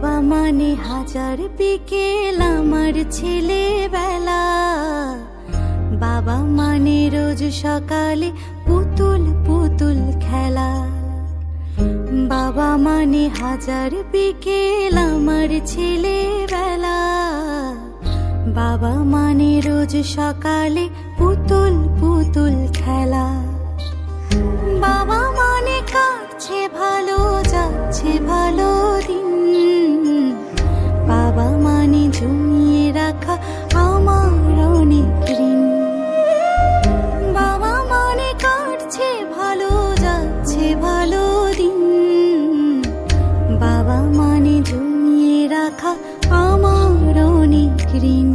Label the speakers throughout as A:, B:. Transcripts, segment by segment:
A: বাবা মানে হাজার বিকেল আমার ছেলেবেলা। বাবা মানে রোজ সকালে পুতুল পুতুল খেলা। বাবা মানে হাজার বিকেল আমার ছেলেবেলা। বাবা মানে রোজ সকালে পুতুল পুতুল খেলা। বাবা মানে কাটছে ভালো যাচ্ছে ভালো দিন। বাবা মানে জমিয়ে রাখা আমার অনেক ঋণ। বাবা মানে কাটছে ভালো যাচ্ছে ভালো দিন। বাবা মানে জমিয়ে রাখা আমার অনেক ঋণ।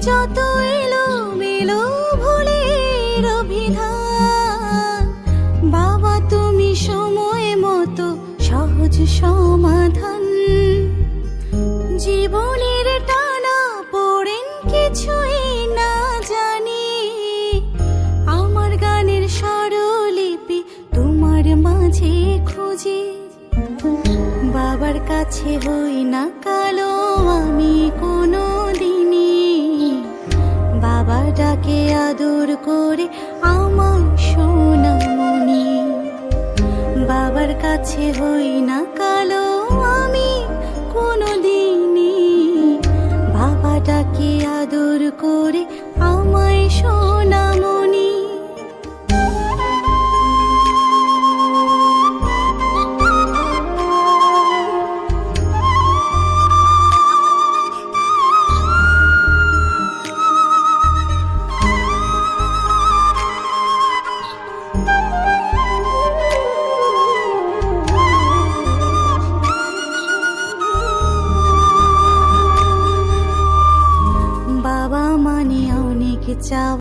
A: যত এলো মেলো ভুলের অভিধান, বাবা তুমি সময় মতো সহজ সমাধান। জীবনের টানা পড়েন কিছুই না জানি, আমার গানের স্বরলিপি তোমার মাঝে খুঁজি। বাবার কাছে হই না কালো আমি কোনো দিনই, বাবা ডাকে আদর করে আমার সোনামণি। বাবার কাছে হই না কালো আমি কোনো দিনই, বাবা ডাকে আদর করে